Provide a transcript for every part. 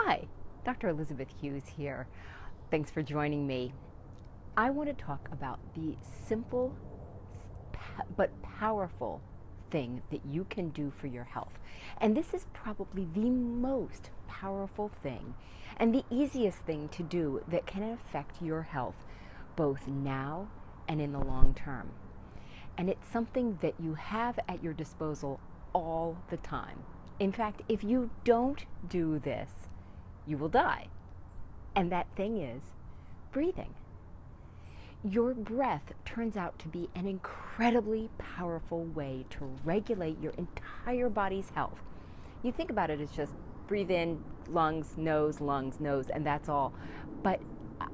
Hi, Dr. Elizabeth Hughes here. Thanks for joining me. I want to talk about the simple but powerful thing that you can do for your health. And this is probably the most powerful thing and the easiest thing to do that can affect your health both now and in the long term. And it's something that you have at your disposal all the time. In fact, if you don't do this, you will die. And that thing is breathing. Your breath turns out to be an incredibly powerful way to regulate your entire body's health. You think about it as just breathe in, lungs, nose, and that's all. But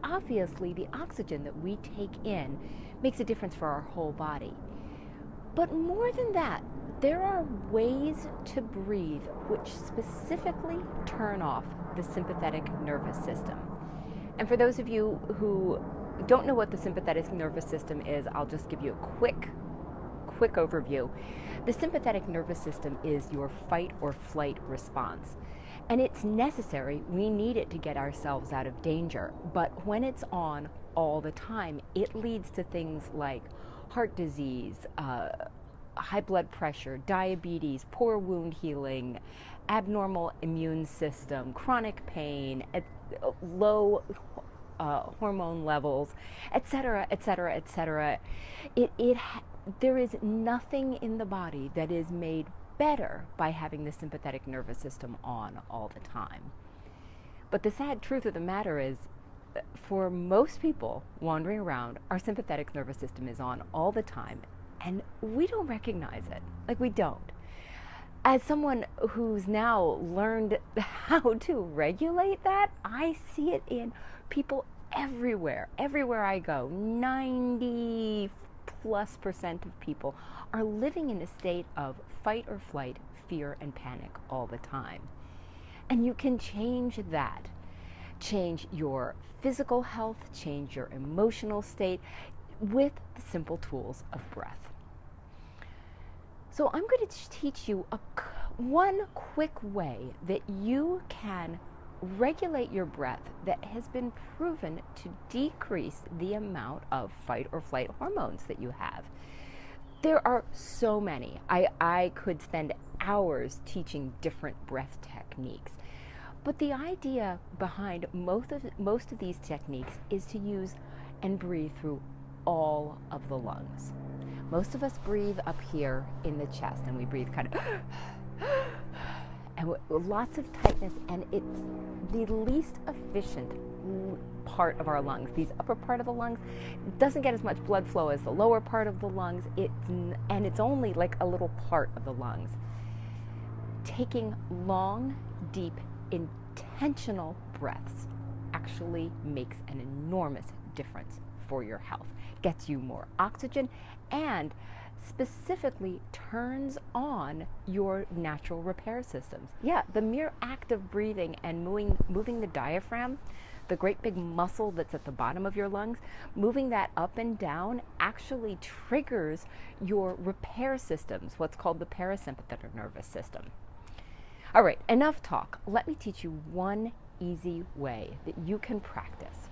obviously, the oxygen that we take in makes a difference for our whole body. But more than that, there are ways to breathe which specifically turn off the sympathetic nervous system. And for those of you who don't know what the sympathetic nervous system is, I'll just give you a quick overview. The sympathetic nervous system is your fight or flight response. And it's necessary, we need it to get ourselves out of danger. But when it's on all the time, it leads to things like heart disease, high blood pressure, diabetes, poor wound healing, abnormal immune system, chronic pain, low hormone levels, etc., etc., etc. There is nothing in the body that is made better by having the sympathetic nervous system on all the time. But the sad truth of the matter is, for most people wandering around, our sympathetic nervous system is on all the time, and we don't recognize it. Like, we don't. As someone who's now learned how to regulate that, I see it in people everywhere. Everywhere I go, 90+% of people are living in a state of fight or flight, fear and panic all the time. And you can change that. Change your physical health, change your emotional state with the simple tools of breath. So I'm going to teach you one quick way that you can regulate your breath that has been proven to decrease the amount of fight or flight hormones that you have. There are so many. I could spend hours teaching different breath techniques. But the idea behind most of these techniques is to use and breathe through all of the lungs. Most of us breathe up here in the chest, and we breathe kind of and with lots of tightness, and it's the least efficient part of our lungs. These upper part of the lungs doesn't get as much blood flow as the lower part of the lungs. It's only like a little part of the lungs. Taking long, deep, intentional breaths actually makes an enormous difference for your health. Gets you more oxygen and specifically turns on your natural repair systems. Yeah, the mere act of breathing and moving the diaphragm, the great big muscle that's at the bottom of your lungs, moving that up and down actually triggers your repair systems, what's called the parasympathetic nervous system. All right, enough talk. Let me teach you one easy way that you can practice.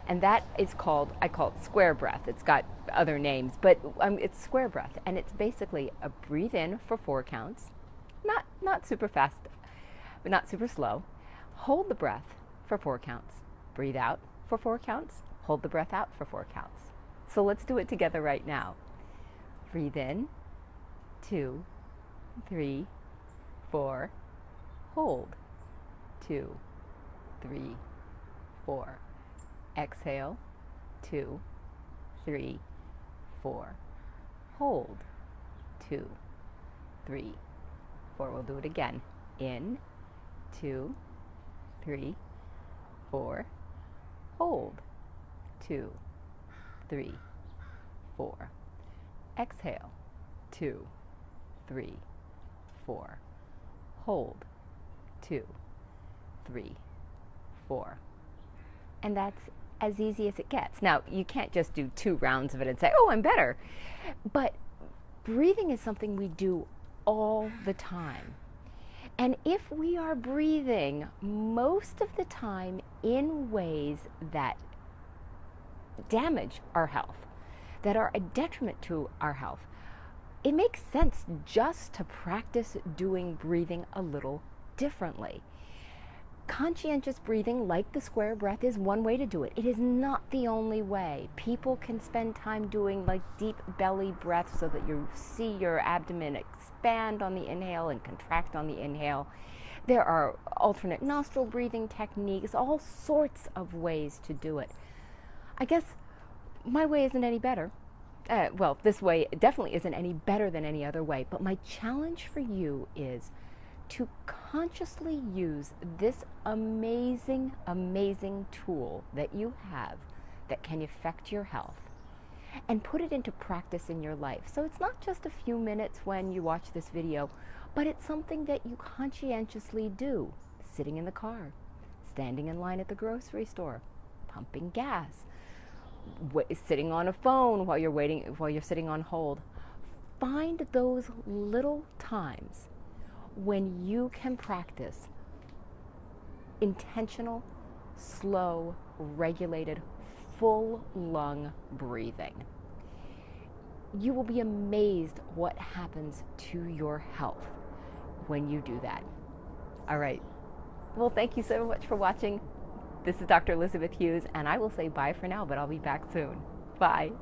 And that is I call it square breath. It's got other names, but it's square breath. And it's basically a breathe in for 4 counts, not super fast, but not super slow. Hold the breath for 4 counts. Breathe out for 4 counts. Hold the breath out for 4 counts. So let's do it together right now. Breathe in, 2, 3, 4. Hold, 2, 3, 4. Exhale, 2, 3, 4. Hold, 2, 3, 4. We'll do it again. In, 2, 3, 4. Hold, 2, 3, 4. Exhale, 2, 3, 4. Hold, 2, 3, 4. And that's as easy as it gets. Now, you can't just do 2 rounds of it and say, oh, I'm better. But breathing is something we do all the time. And if we are breathing most of the time in ways that damage our health, that are a detriment to our health, it makes sense just to practice doing breathing a little differently. Conscientious breathing, like the square breath, is one way to do it. It is not the only way. People can spend time doing like deep belly breaths so that you see your abdomen expand on the inhale and contract on the inhale. There are alternate nostril breathing techniques, all sorts of ways to do it. I guess my way isn't any better. Well, this way definitely isn't any better than any other way, but my challenge for you is to consciously use this amazing, amazing tool that you have that can affect your health and put it into practice in your life. So it's not just a few minutes when you watch this video, but it's something that you conscientiously do, sitting in the car, standing in line at the grocery store, pumping gas, sitting on a phone while you're sitting on hold. Find those little times when you can practice intentional, slow, regulated, full lung breathing. You will be amazed what happens to your health when you do that. All right. Well, thank you so much for watching. This is Dr. Elizabeth Hughes, and I will say bye for now, but I'll be back soon. Bye.